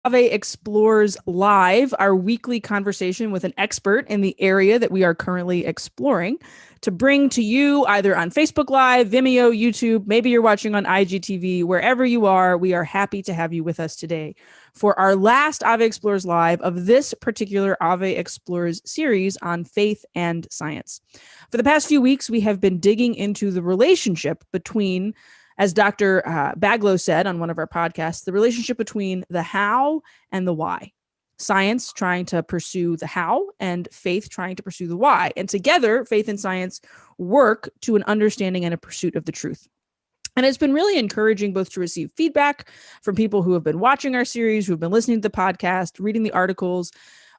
Ave Explores Live, our weekly conversation with an expert in the area that we are currently exploring, to bring to you either on Facebook Live, Vimeo, YouTube, maybe you're watching on IGTV, wherever you are, we are happy to have you with us today for our last Ave Explores Live of this particular Ave Explores series on faith and science. For the past few weeks, we have been digging into the relationship between, as Dr. Baglow said on one of our podcasts, the relationship between the how and the why. Science trying to pursue the how and faith trying to pursue the why. And together, faith and science work to an understanding and a pursuit of the truth. And it's been really encouraging both to receive feedback from people who have been watching our series, who have been listening to the podcast, reading the articles,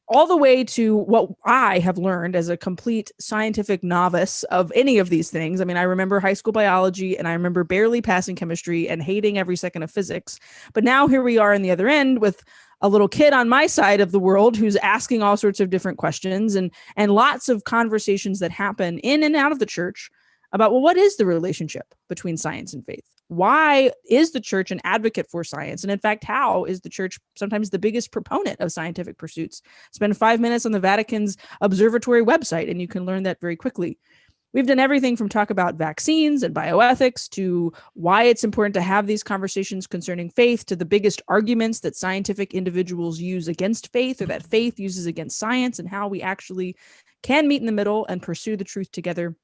all the way to what I have learned as a complete scientific novice of any of these things. I mean, I remember high school biology and I remember barely passing chemistry and hating every second of physics. But now here we are on the other end with a little kid on my side of the world who's asking all sorts of different questions and lots of conversations that happen in and out of the church about, well, what is the relationship between science and faith? Why is the church an advocate for science? And in fact, how is the church sometimes the biggest proponent of scientific pursuits? Spend 5 minutes on the Vatican's observatory website, and you can learn that very quickly. We've done everything from talk about vaccines and bioethics to why it's important to have these conversations concerning faith to the biggest arguments that scientific individuals use against faith or that faith uses against science and how we actually can meet in the middle and pursue the truth together.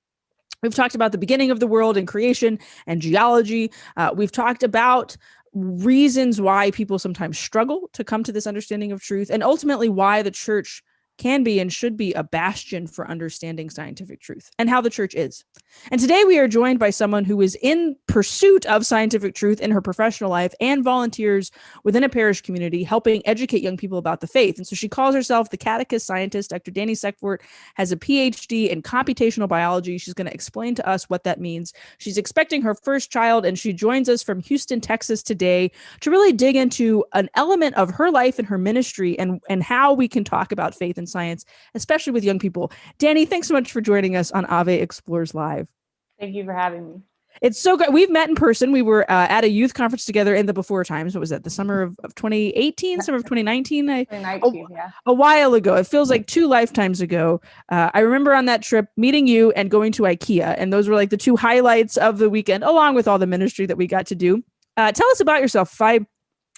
We've talked about the beginning of the world and creation and geology. We've talked about reasons why people sometimes struggle to come to this understanding of truth, and ultimately why the church can be and should be a bastion for understanding scientific truth and how the church is. And today we are joined by someone who is in pursuit of scientific truth in her professional life and volunteers within a parish community, helping educate young people about the faith. And so she calls herself the Catechist scientist. Dr. Danielle Seckfort has a PhD in computational biology. She's going to explain to us what that means. She's expecting her first child, and she joins us from Houston, Texas today to really dig into an element of her life and her ministry and how we can talk about faith and science, especially with young people. Danny, thanks so much for joining us on Ave Explores Live. Thank you for having me. It's so great. We've met in person. We were at a youth conference together in the before times. What was that? The summer of 2018, summer of 2019? 2019, yeah. A while ago. It feels like 2 lifetimes ago. I remember on that trip meeting you and going to IKEA. And those were like the 2 highlights of the weekend, along with all the ministry that we got to do. Tell us about yourself. If I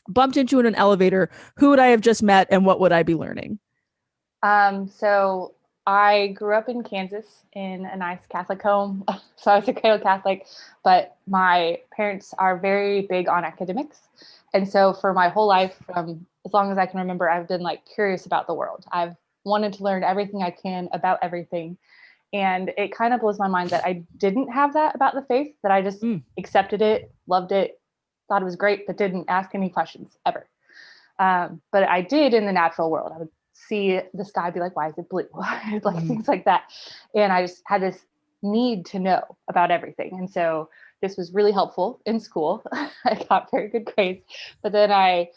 bumped into you in an elevator, who would I have just met and what would I be learning? So I grew up in Kansas in a nice Catholic home. So I was a cradle Catholic, but my parents are very big on academics. And so for my whole life, from as long as I can remember, I've been like curious about the world. I've wanted to learn everything I can about everything. And it kind of blows my mind that I didn't have that about the faith, that I just accepted it, loved it, thought it was great, but didn't ask any questions ever. But I did in the natural world. I would see the sky, be like, why is it blue? Like things like that. And I just had this need to know about everything. And so this was really helpful in school. I got very good grades, but then I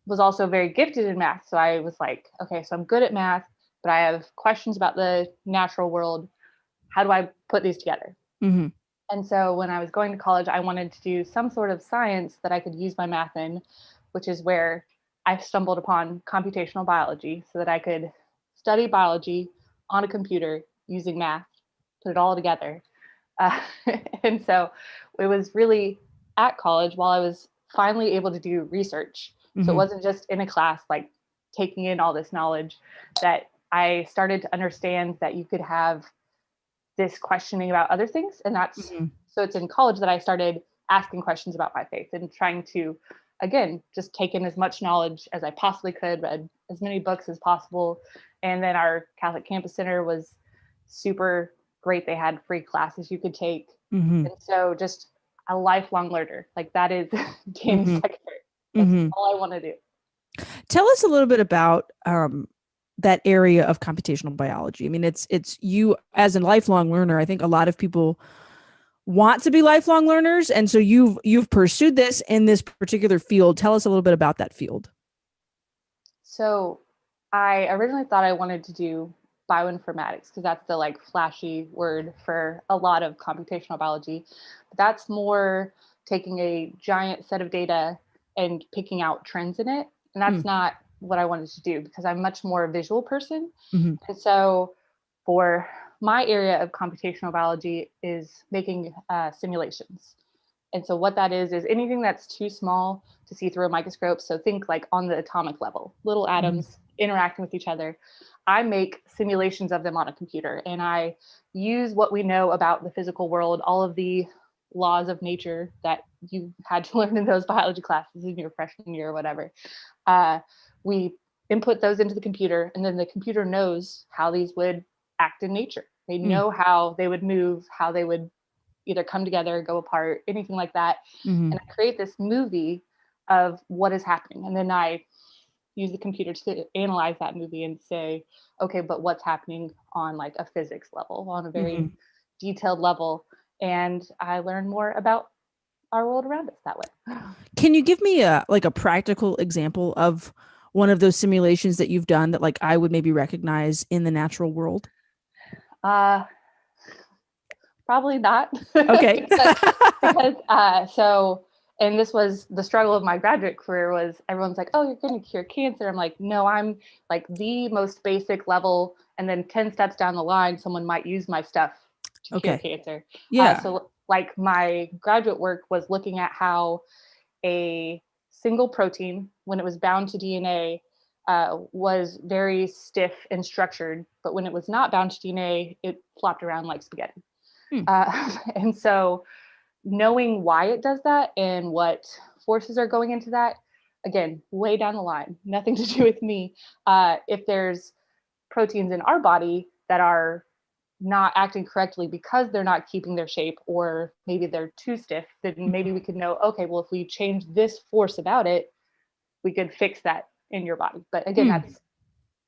was also very gifted in math. So I was like, okay, so I'm good at math, but I have questions about the natural world. How do I put these together? Mm-hmm. And so when I was going to college, I wanted to do some sort of science that I could use my math in, which is where I stumbled upon computational biology so that I could study biology on a computer using math, put it all together. And so it was really at college while I was finally able to do research. So it wasn't just in a class, like taking in all this knowledge, that I started to understand that you could have this questioning about other things. And that's, so it's in college that I started asking questions about my faith and trying to, again, just take in as much knowledge as I possibly could, read as many books as possible. And then our Catholic Campus Center was super great. They had free classes you could take. And so just a lifelong learner, like that is Danielle Seckfort. That's all I want to do. Tell us a little bit about that area of computational biology. I mean, it's you as a lifelong learner. I think a lot of people want to be lifelong learners, and so you've pursued this in this particular field. Tell us a little bit about that field. So I originally thought I wanted to do bioinformatics because that's the like flashy word for a lot of computational biology. But that's more taking a giant set of data and picking out trends in it. And that's not what I wanted to do, because I'm much more a visual person. Mm-hmm. And so for my area of computational biology is making simulations. And so what that is anything that's too small to see through a microscope. So think like on the atomic level, little atoms interacting with each other. I make simulations of them on a computer, and I use what we know about the physical world, all of the laws of nature that you had to learn in those biology classes in your freshman year or whatever. We input those into the computer, and then the computer knows how these would act in nature. They know how they would move, how they would either come together, go apart, anything like that. Mm-hmm. And I create this movie of what is happening. And then I use the computer to analyze that movie and say, okay, but what's happening on like a physics level, on a very detailed level. And I learn more about our world around us that way. Can you give me a practical example of one of those simulations that you've done that like I would maybe recognize in the natural world? Probably not. Okay. So, and this was the struggle of my graduate career, was everyone's like, oh, you're going to cure cancer. I'm like, no, I'm like the most basic level. And then 10 steps down the line, someone might use my stuff to cure cancer. Yeah. So like my graduate work was looking at how a single protein, when it was bound to DNA, was very stiff and structured. But when it was not bound to DNA, it flopped around like spaghetti. And so knowing why it does that and what forces are going into that, again, way down the line, nothing to do with me. If there's proteins in our body that are not acting correctly because they're not keeping their shape, or maybe they're too stiff, then maybe we could know, okay, well, if we change this force about it, we could fix that in your body. But again, that's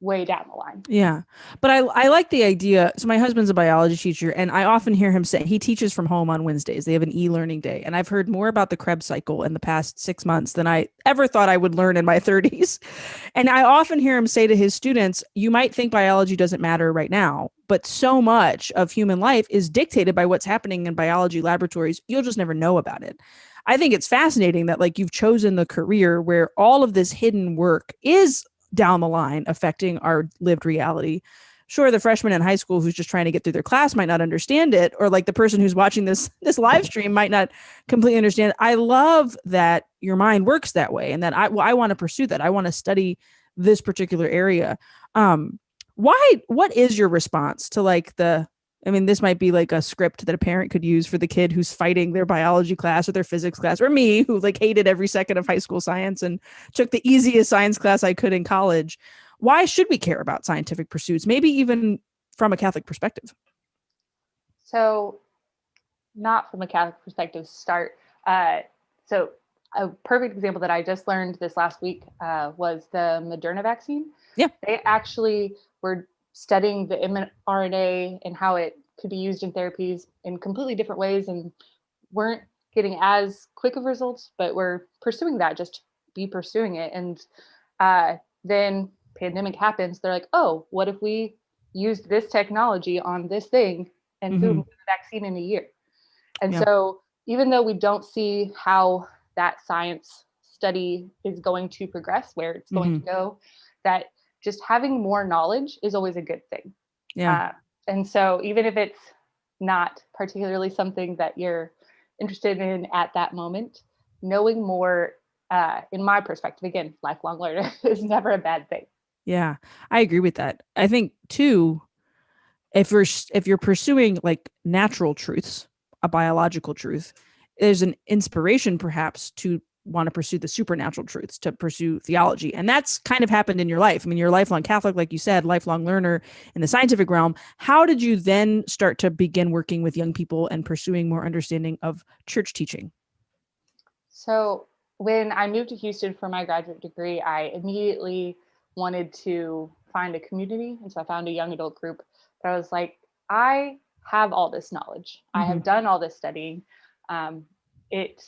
way down the line. Yeah. But I like the idea. So my husband's a biology teacher, and I often hear him say he teaches from home on Wednesdays. They have an e-learning day. And I've heard more about the Krebs cycle in the past 6 months than I ever thought I would learn in my 30s. And I often hear him say to his students, you might think biology doesn't matter right now, but so much of human life is dictated by what's happening in biology laboratories. You'll just never know about it. I think it's fascinating that like you've chosen the career where all of this hidden work is down the line affecting our lived reality. Sure, the freshman in high school who's just trying to get through their class might not understand it, or like the person who's watching this live stream might not completely understand it. I love that your mind works that way, and that I want to pursue that. I want to study this particular area. What is your response to like this might be like a script that a parent could use for the kid who's fighting their biology class or their physics class, or me who like hated every second of high school science and took the easiest science class I could in college. Why should we care about scientific pursuits? Maybe even from a Catholic perspective. So not from a Catholic perspective, so a perfect example that I just learned this last week was the Moderna vaccine. Yeah. They actually were studying the mRNA and how it could be used in therapies in completely different ways, and weren't getting as quick of results, but we're pursuing that, just be pursuing it. And then pandemic happens. They're like, oh, what if we used this technology on this thing, and boom, vaccine in a year. And so even though we don't see how that science study is going to progress, where it's going to go, that just having more knowledge is always a good thing. Yeah. And so even if it's not particularly something that you're interested in at that moment, knowing more, in my perspective, again, lifelong learner, is never a bad thing. Yeah, I agree with that. I think too, if you're pursuing like natural truths, a biological truth, there's an inspiration perhaps to want to pursue the supernatural truths, to pursue theology. And that's kind of happened in your life. I mean, you're a lifelong Catholic, like you said, lifelong learner in the scientific realm. How did you then start to begin working with young people and pursuing more understanding of church teaching? So when I moved to Houston for my graduate degree, I immediately wanted to find a community. And so I found a young adult group. But I was like, I have all this knowledge. I have done all this studying. It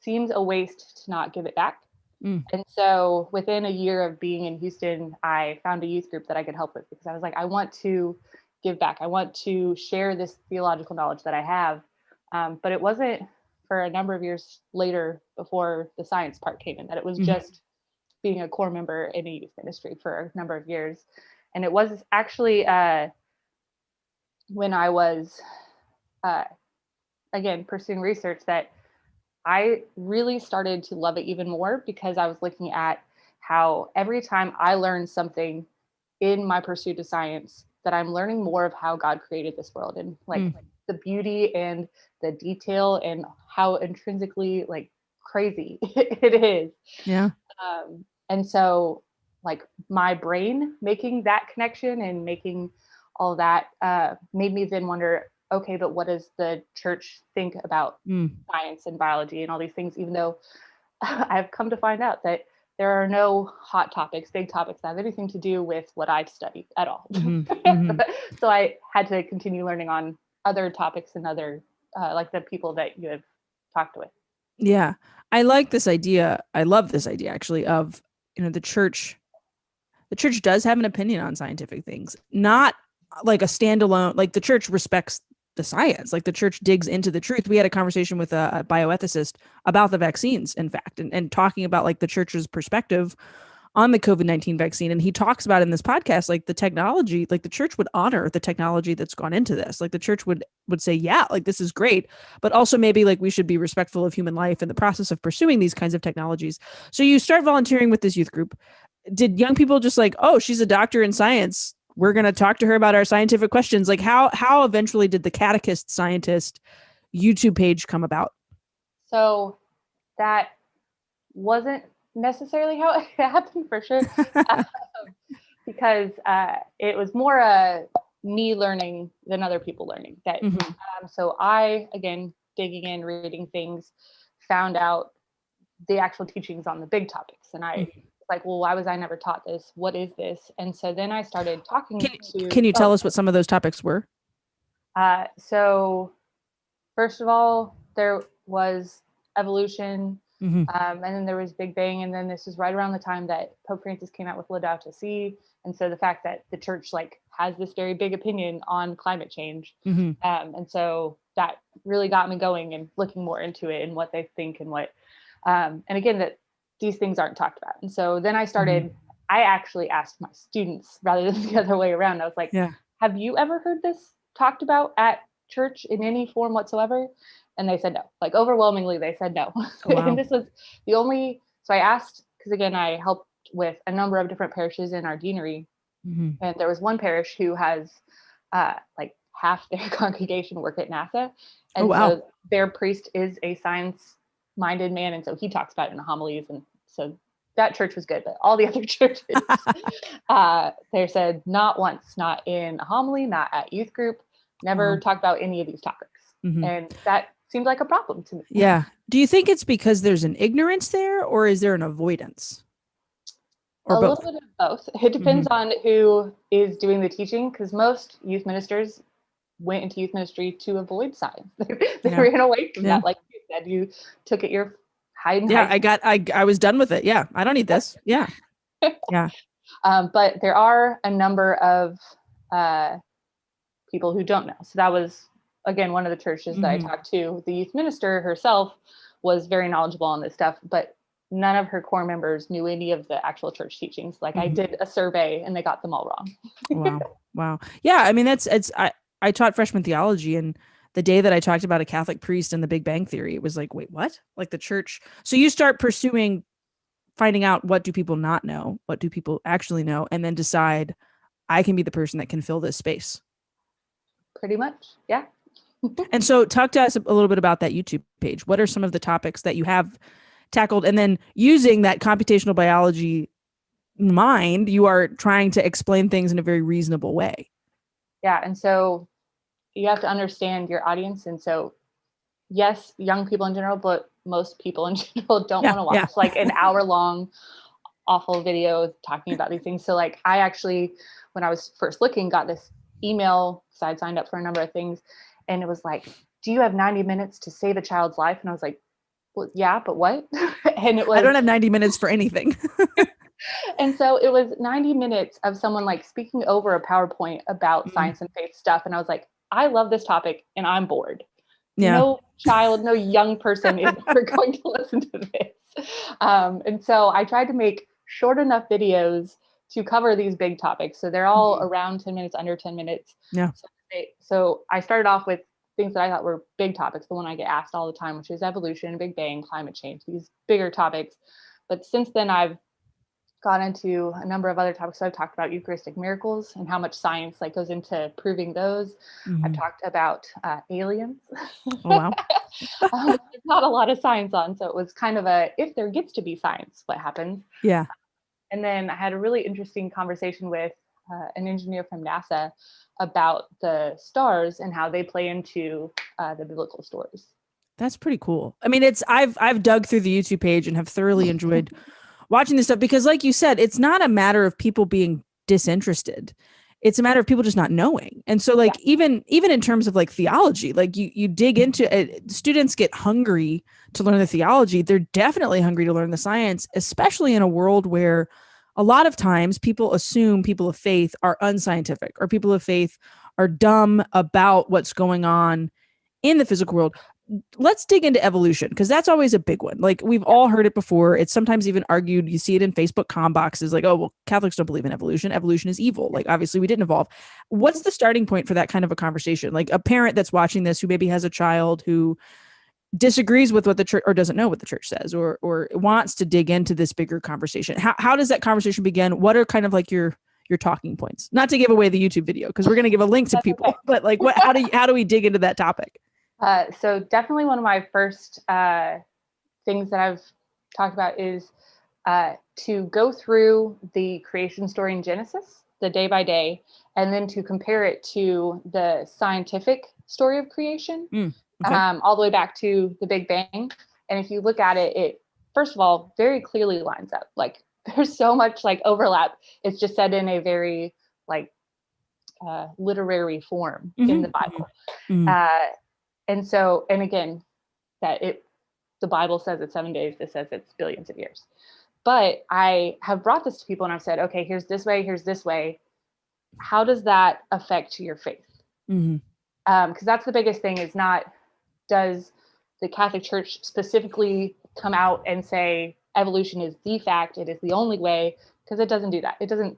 seems a waste to not give it back. And so within a year of being in Houston, I found a youth group that I could help with, because I was like, I want to give back. I want to share this theological knowledge that I have. But it wasn't for a number of years later before the science part came in, that it was just being a core member in a youth ministry for a number of years. And it was actually when I was, again, pursuing research that I really started to love it even more, because I was looking at how every time I learned something in my pursuit of science, that I'm learning more of how God created this world, and like the beauty and the detail and how intrinsically like crazy it is. Yeah. And so like my brain making that connection and making all that made me then wonder, okay, but what does the church think about science and biology and all these things, even though I've come to find out that there are no hot topics, big topics that have anything to do with what I've studied at all. So I had to continue learning on other topics and other, like the people that you have talked with. Yeah. I like this idea. I love this idea actually of, the church does have an opinion on scientific things, not like a standalone, like the church respects the science, like the church digs into the truth. We had a conversation with a bioethicist about the vaccines, in fact, and talking about like the church's perspective on the COVID-19 vaccine. And he talks about in this podcast, like the technology, like the church would honor the technology that's gone into this. Like the church would say, yeah, like this is great, but also maybe like we should be respectful of human life in the process of pursuing these kinds of technologies. So you start volunteering with this youth group. Did young people just like, oh, she's a doctor in science, we're going to talk to her about our scientific questions? Like how eventually did the Catechist Scientist YouTube page come about? So that wasn't necessarily how it happened, for sure, because it was more me learning than other people learning. That so I, again, digging in, reading things, found out the actual teachings on the big topics, and I like, well, why was I never taught this? What is this? And so then I started talking to. Can you tell us what some of those topics were? So first of all, there was evolution. And then there was Big Bang, and then this is right around the time that Pope Francis came out with Laudato Si, and so the fact that the church like has this very big opinion on climate change, and so that really got me going and looking more into it and what they think and what, and again that these things aren't talked about. And so then I started. I actually asked my students rather than the other way around. I was like, "Have you ever heard this talked about at church in any form whatsoever?" And they said no. Like overwhelmingly, they said no. Oh, wow. And this was the only. So I asked, because again, I helped with a number of different parishes in our deanery, and there was one parish who has like half their congregation work at NASA, and so their priest is a science-minded man, and so he talks about it in the homilies, and so that church was good. But all the other churches, they said not once, not in a homily, not at youth group, never talk about any of these topics, and that seemed like a problem to me. Yeah. Do you think it's because there's an ignorance there, or is there an avoidance? Or both? Little bit of both. It depends on who is doing the teaching, because most youth ministers went into youth ministry to avoid science. They ran away from that. Like you said, you took it your hide and hide. I was done with it. Yeah. I don't need this. Yeah. Yeah. But there are a number of people who don't know. So that was, again, one of the churches that I talked to. The youth minister herself was very knowledgeable on this stuff, but none of her core members knew any of the actual church teachings. Like I did a survey and they got them all wrong. Wow. Yeah. I mean, I taught freshman theology, and the day that I talked about a Catholic priest and the Big Bang Theory, it was like, wait, what? Like the church. So you start finding out, what do people not know? What do people actually know? And then decide, I can be the person that can fill this space. Pretty much. Yeah. And so talk to us a little bit about that YouTube page. What are some of the topics that you have tackled? And then using that computational biology mind, you are trying to explain things in a very reasonable way. Yeah. And so you have to understand your audience. And so, yes, young people in general, but most people in general don't want to watch like an hour-long awful video talking about these things. So like I actually, when I was first looking, got this email, because I'd signed up for a number of things, and it was like, do you have 90 minutes to save a child's life? And I was like, well, yeah, but what? And it was, I don't have 90 minutes for anything. And so it was 90 minutes of someone like speaking over a PowerPoint about science and faith stuff. And I was like, I love this topic and I'm bored. Yeah. no child, no young person is ever going to listen to this. And so I tried to make short enough videos to cover these big topics. So they're all around 10 minutes, under 10 minutes. Yeah. So I started off with things that I thought were big topics, the one I get asked all the time, which is evolution, Big Bang, climate change, these bigger topics. But since then, I've gone into a number of other topics. So I've talked about Eucharistic miracles and how much science like goes into proving those. I've talked about aliens. Oh, wow. There's not a lot of science on, so it was kind of a, if there gets to be science, what happens? Yeah. And then I had a really interesting conversation with an engineer from NASA about the stars and how they play into the biblical stories. That's pretty cool. I mean, I've dug through the YouTube page and have thoroughly enjoyed watching this stuff because, like you said, it's not a matter of people being disinterested. It's a matter of people just not knowing. And so, like, even in terms of like theology, like you dig into it, students get hungry to learn the theology. They're definitely hungry to learn the science, especially in a world where a lot of times people assume people of faith are unscientific or people of faith are dumb about what's going on in the physical world. Let's dig into evolution because that's always a big one. Like we've all heard it before. It's sometimes even argued. You see it in Facebook com boxes like, oh, well, Catholics don't believe in evolution. Evolution is evil. Like obviously we didn't evolve. What's the starting point for that kind of a conversation? Like a parent that's watching this who maybe has a child who disagrees with what the church or doesn't know what the church says or wants to dig into this bigger conversation. How does that conversation begin? What are kind of like your talking points? Not to give away the YouTube video because we're going to give a link to people, okay. But like how do we dig into that topic? So definitely one of my first things that I've talked about is to go through the creation story in Genesis, the day by day, and then to compare it to the scientific story of creation, okay. All the way back to the Big Bang. And if you look at it, it first of all very clearly lines up. Like there's so much like overlap. It's just said in a very like literary form in the Bible. And so, and again, the Bible says it's 7 days, this says it's billions of years. But I have brought this to people and I've said, okay, here's this way. How does that affect your faith? Because that's the biggest thing is not, does the Catholic Church specifically come out and say evolution is the fact, it is the only way, because it doesn't do that. It doesn't,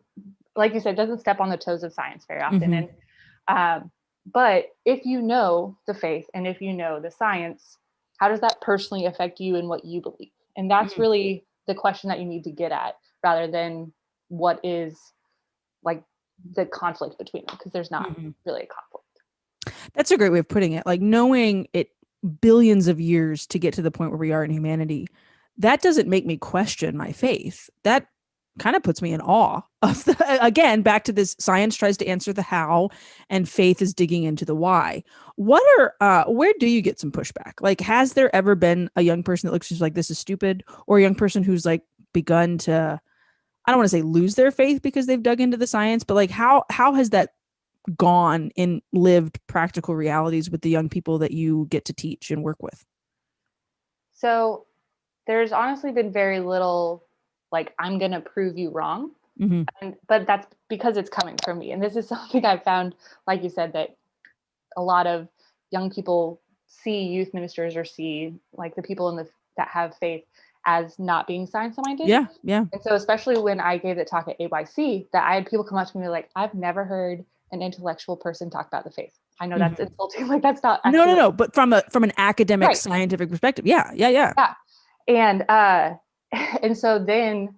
like you said, it doesn't step on the toes of science very often. And but if you know the faith and if you know the science, how does that personally affect you and what you believe? And that's really the question that you need to get at rather than what is like the conflict between them, because there's not really a conflict. That's a great way of putting it. Like knowing it billions of years to get to the point where we are in humanity, that doesn't make me question my faith. That kind of puts me in awe of again, back to this science tries to answer the how and faith is digging into the why. What are, where do you get some pushback? Like, has there ever been a young person that looks just like this is stupid or a young person who's like begun to, I don't want to say lose their faith because they've dug into the science, but like, how has that gone in lived practical realities with the young people that you get to teach and work with? So there's honestly been very little like, I'm going to prove you wrong. But that's because it's coming from me. And this is something I've found, like you said, that a lot of young people see youth ministers or see like the people that have faith as not being science-minded. Yeah. And so especially when I gave the talk at AYC, that I had people come up to me like, I've never heard an intellectual person talk about the faith. I know that's insulting. Like that's not actually no. But from an academic scientific perspective. Yeah. And so then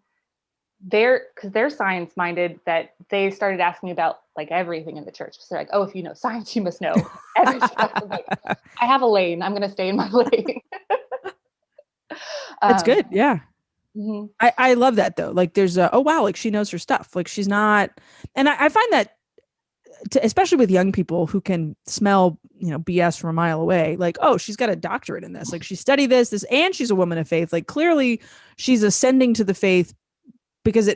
because they're science minded, that they started asking me about like everything in the church. So they're like, oh, if you know science, you must know everything. Like, I have a lane. I'm going to stay in my lane. That's good. Yeah. I love that though. Like there's oh wow, like she knows her stuff. Like she's not, and I find that especially with young people who can smell, BS from a mile away, like, oh, she's got a doctorate in this. Like she studied this, and she's a woman of faith. Like clearly she's ascending to the faith because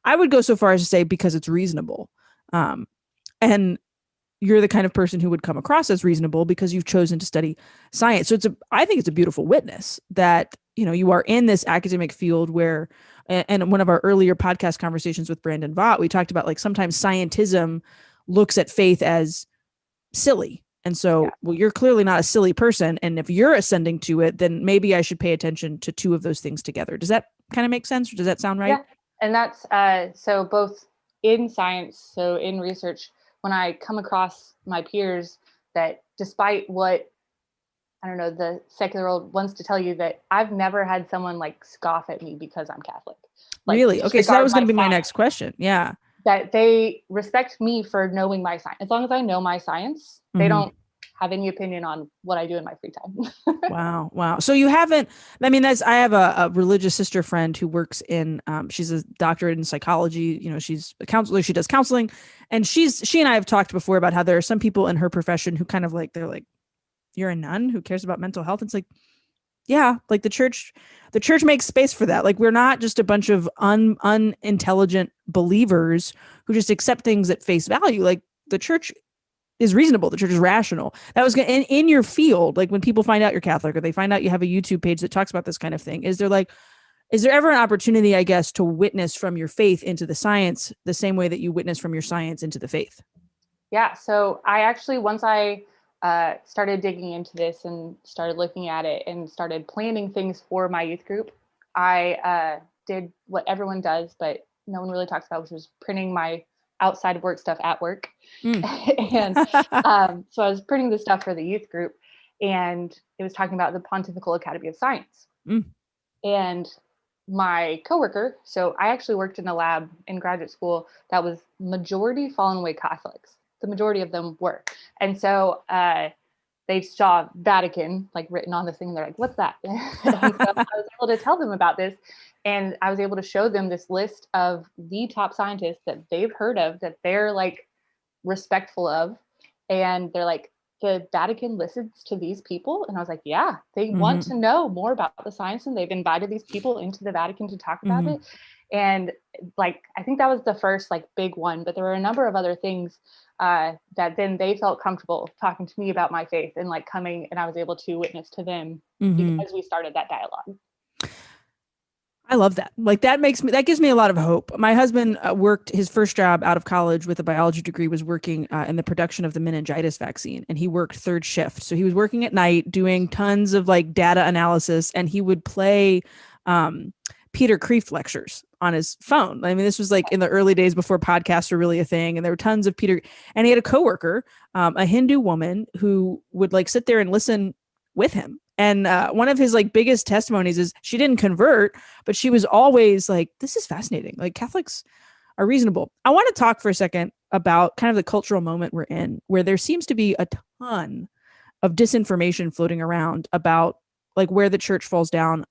I would go so far as to say, because it's reasonable. And you're the kind of person who would come across as reasonable because you've chosen to study science. So I think it's a beautiful witness that, you are in this academic field where, and one of our earlier podcast conversations with Brandon Vaught, we talked about like sometimes scientism looks at faith as silly And so, well, you're clearly not a silly person. And if you're ascending to it, then maybe I should pay attention to two of those things together. Does that kind of make sense? Or does that sound right? Yeah. And that's so both in science, so in research, when I come across my peers that despite what, I don't know, the secular world wants to tell you, that I've never had someone like scoff at me because I'm Catholic. Like, really? Okay. So that was going to be my science. next question. Yeah. That they respect me for knowing my science. As long as I know my science, they don't have any opinion on what I do in my free time. Wow. Wow. So you haven't, I mean, I have a religious sister friend who works in, she's a doctorate in psychology. You know, she's a counselor, she does counseling, and she and I have talked before about how there are some people in her profession who kind of like, they're like, you're a nun who cares about mental health. It's like, yeah, like the church makes space for that. Like, we're not just a bunch of unintelligent believers who just accept things at face value. Like, the church is reasonable. The church is rational. That was in your field. Like, when people find out you're Catholic, or they find out you have a YouTube page that talks about this kind of thing, is there ever an opportunity, I guess, to witness from your faith into the science the same way that you witness from your science into the faith? Yeah. So I actually, once I started digging into this and started looking at it and started planning things for my youth group, I did what everyone does, but no one really talks about, which was printing my outside of work stuff at work. And so I was printing the stuff for the youth group, and it was talking about the Pontifical Academy of Science. And my coworker, so I actually worked in a lab in graduate school that was majority fallen away Catholics. The majority of them were. And so they saw Vatican like written on this thing. They're like, what's that? And so I was able to tell them about this. And I was able to show them this list of the top scientists that they've heard of, that they're like respectful of. And they're like, the Vatican listens to these people? And I was like, yeah, they want to know more about the science, and they've invited these people into the Vatican to talk about it. And like, I think that was the first like big one, but there were a number of other things that then they felt comfortable talking to me about my faith and like coming, and I was able to witness to them because we started that dialogue. I love that. Like, that gives me a lot of hope. My husband worked his first job out of college with a biology degree, was working in the production of the meningitis vaccine. And he worked third shift. So he was working at night doing tons of like data analysis, and he would play Peter Kreeft lectures on his phone. I mean, this was like in the early days before podcasts were really a thing. And there were tons of Peter, and he had a coworker, a Hindu woman, who would like sit there and listen with him. And one of his like biggest testimonies is she didn't convert, but she was always like, this is fascinating. Like, Catholics are reasonable. I want to talk for a second about kind of the cultural moment we're in, where there seems to be a ton of disinformation floating around about like where the church falls down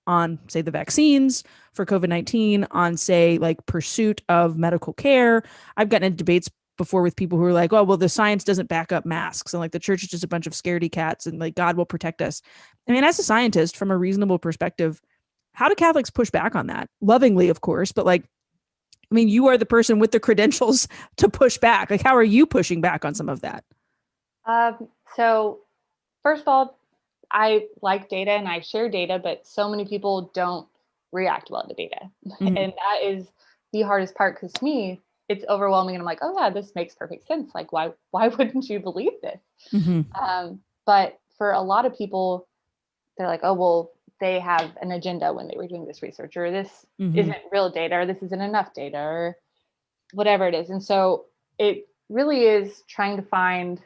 on, say, the vaccines for COVID-19, on, say, like pursuit of medical care. I've gotten into debates before with people who are like, oh, well, the science doesn't back up masks, and like the church is just a bunch of scaredy cats, and like God will protect us. I mean, as a scientist, from a reasonable perspective, how do Catholics push back on that? Lovingly, of course, but like, I mean, you are the person with the credentials to push back. Like, how are you pushing back on some of that? So first of all, I like data and I share data, but so many people don't react well to data. And that is the hardest part, because to me, it's overwhelming. And I'm like, oh yeah, this makes perfect sense. Like, why wouldn't you believe this? But for a lot of people, they're like, oh, well, they have an agenda when they were doing this research, or this isn't real data, or this isn't enough data, or whatever it is. And so it really is trying to find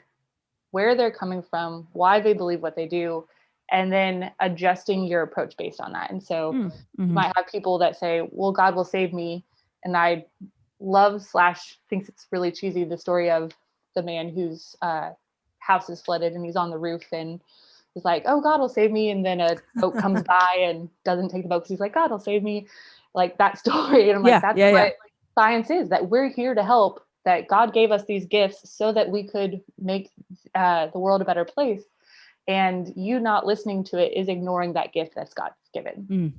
where they're coming from, why they believe what they do, and then adjusting your approach based on that. And so you might have people that say, well, God will save me. And I love / thinks it's really cheesy, the story of the man whose house is flooded and he's on the roof and is like, oh, God will save me. And then a boat comes by and doesn't take the boat because he's like, God will save me. Like that story. And I'm like, that's what science is, that we're here to help, that God gave us these gifts so that we could make the world a better place. And you not listening to it is ignoring that gift that's God's given.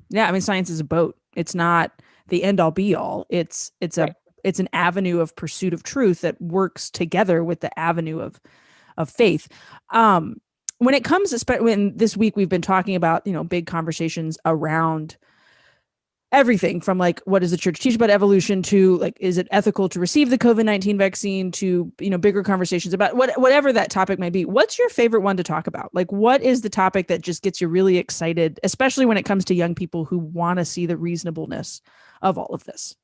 Yeah, I mean, science is a boat. It's not the end all be all. It's an avenue of pursuit of truth that works together with the avenue of faith. When it comes to when this week we've been talking about, big conversations around everything from like, what does the church teach about evolution to like, is it ethical to receive the COVID-19 vaccine to, bigger conversations about whatever that topic might be. What's your favorite one to talk about? Like, what is the topic that just gets you really excited, especially when it comes to young people who want to see the reasonableness of all of this?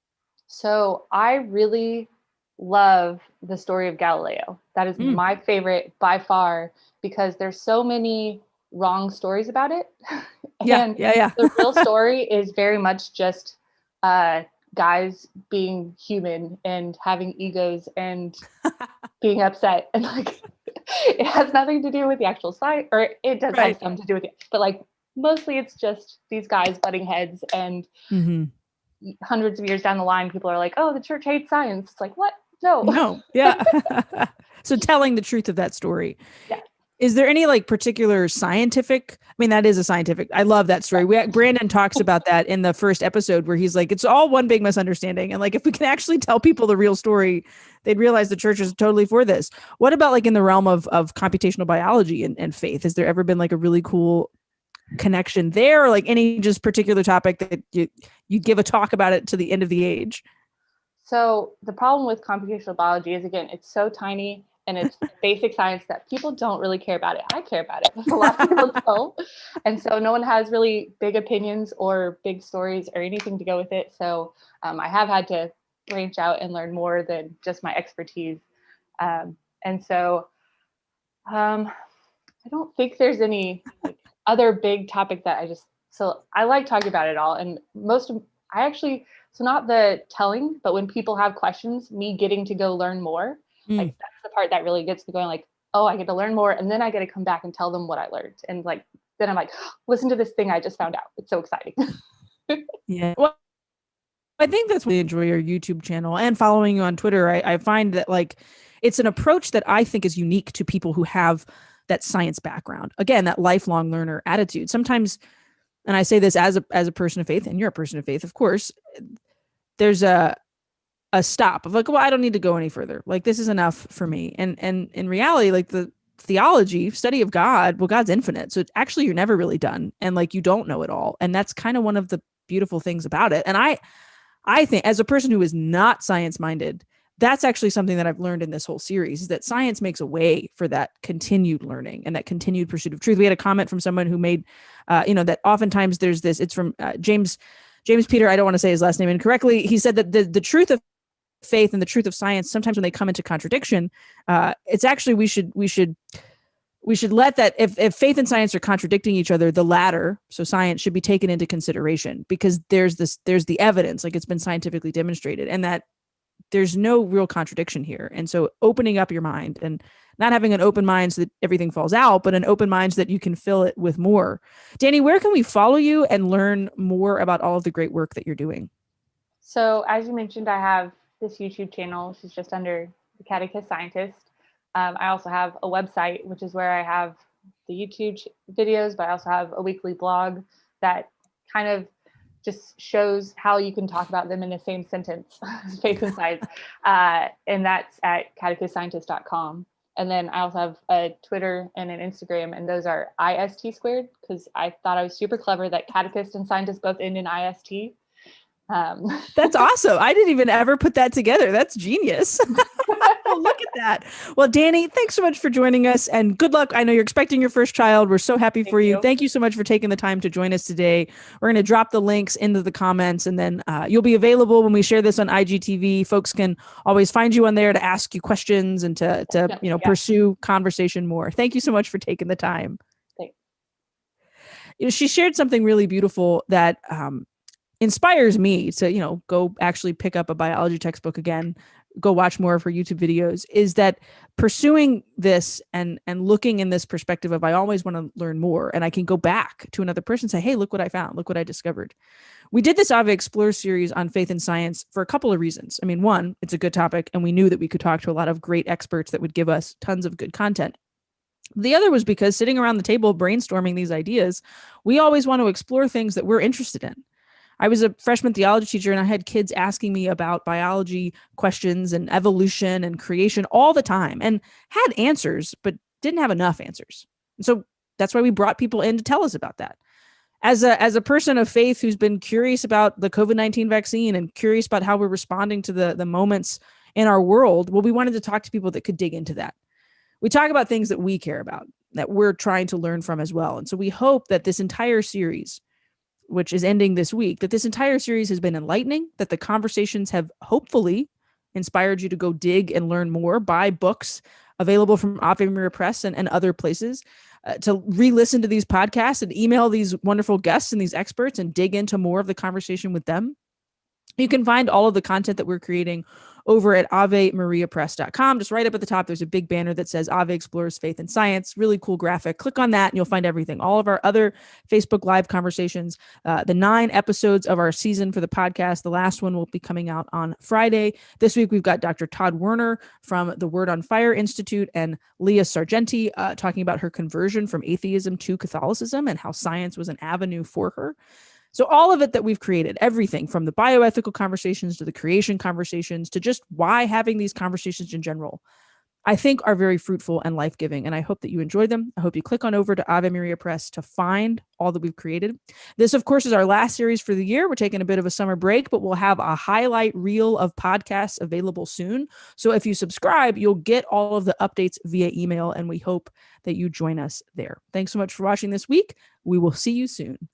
So I really love the story of Galileo. That is my favorite by far, because there's so many wrong stories about it. And yeah. The real story is very much just guys being human and having egos and being upset. And like, it has nothing to do with the actual science, or it does have something to do with it. But like, mostly it's just these guys butting heads, and hundreds of years down the line, people are like, oh, the church hates science. It's like, what? No. Yeah. So telling the truth of that story. Yeah. Is there any like particular scientific? I mean, that is a scientific. I love that story. Brandon talks about that in the first episode where he's like, it's all one big misunderstanding. And like, if we can actually tell people the real story, they'd realize the church is totally for this. What about like in the realm of computational biology and faith? Has there ever been like a really cool connection there, or like any just particular topic that you give a talk about it to the end of the age? So the problem with computational biology is, again, it's so tiny and it's basic science that people don't really care about it. I care about it, but a lot of people don't. And so no one has really big opinions or big stories or anything to go with it. So I have had to branch out and learn more than just my expertise. And so I don't think there's any like other big topic that so I like talking about it all. And so not the telling, but when people have questions, me getting to go learn more, like that's the part that really gets me going, like, oh, I get to learn more. And then I get to come back and tell them what I learned. And like, then I'm like, listen to this thing I just found out. It's so exciting. Yeah. Well, I think that's why I enjoy your YouTube channel and following you on Twitter. I find that like, it's an approach that I think is unique to people who have that science background. Again, that lifelong learner attitude. Sometimes, and I say this as a person of faith, and you're a person of faith, of course, there's a stop of like, well, I don't need to go any further. Like, this is enough for me. And in reality, like the theology study of God, well, God's infinite. So actually you're never really done. And like, you don't know it all. And that's kind of one of the beautiful things about it. And I think as a person who is not science-minded, that's actually something that I've learned in this whole series, is that science makes a way for that continued learning and that continued pursuit of truth. We had a comment from someone who made, that oftentimes there's this, it's from James Peter. I don't want to say his last name incorrectly. He said that the truth of faith and the truth of science, sometimes when they come into contradiction, it's actually, we should let that, if faith and science are contradicting each other, the latter, so science, should be taken into consideration, because there's the evidence, like it's been scientifically demonstrated, and that there's no real contradiction here. And so opening up your mind and not having an open mind so that everything falls out, but an open mind so that you can fill it with more. Danny, where can we follow you and learn more about all of the great work that you're doing? So as you mentioned, I have this YouTube channel, which is just under the Catechist Scientist. I also have a website, which is where I have the YouTube videos, but I also have a weekly blog that kind of just shows how you can talk about them in the same sentence, faith and science. And that's at catechistscientist.com. And then I also have a Twitter and an Instagram, and those are IST squared, because I thought I was super clever that catechist and scientist both end in IST. That's awesome. I didn't even ever put that together. That's genius. Look at that. Well, Danny, thanks so much for joining us, and good luck. I know you're expecting your first child. We're so happy for you. Thank you so much for taking the time to join us today. We're going to drop the links into the comments, and then you'll be available when we share this on IGTV. Folks can always find you on there to ask you questions and to pursue conversation more. Thank you so much for taking the time. Thanks. She shared something really beautiful that inspires me to, go actually pick up a biology textbook again, go watch more of her YouTube videos, is that pursuing this and looking in this perspective of, I always want to learn more, and I can go back to another person and say, hey, look what I found, look what I discovered. We did this Ave Explore series on faith and science for a couple of reasons. I mean, one, it's a good topic, and we knew that we could talk to a lot of great experts that would give us tons of good content. The other was because sitting around the table brainstorming these ideas, we always want to explore things that we're interested in. I was a freshman theology teacher, and I had kids asking me about biology questions and evolution and creation all the time, and had answers, but didn't have enough answers. And so that's why we brought people in to tell us about that. as a person of faith who's been curious about the COVID-19 vaccine and curious about how we're responding to the moments in our world, well, we wanted to talk to people that could dig into that. We talk about things that we care about, that we're trying to learn from as well. And so we hope that this entire series, which is ending this week, that this entire series has been enlightening, that the conversations have hopefully inspired you to go dig and learn more, buy books available from Ave Maria Press and other places, to re-listen to these podcasts and email these wonderful guests and these experts and dig into more of the conversation with them. You can find all of the content that we're creating over at AveMariaPress.com. Just right up at the top, there's a big banner that says Ave Explores Faith and Science. Really cool graphic. Click on that and you'll find everything. All of our other Facebook Live conversations, the 9 episodes of our season for the podcast. The last one will be coming out on Friday. This week, we've got Dr. Todd Werner from the Word on Fire Institute and Leah Sargenti talking about her conversion from atheism to Catholicism and how science was an avenue for her. So all of it that we've created, everything from the bioethical conversations to the creation conversations to just why having these conversations in general, I think are very fruitful and life-giving. And I hope that you enjoy them. I hope you click on over to Ave Maria Press to find all that we've created. This, of course, is our last series for the year. We're taking a bit of a summer break, but we'll have a highlight reel of podcasts available soon. So if you subscribe, you'll get all of the updates via email, and we hope that you join us there. Thanks so much for watching this week. We will see you soon.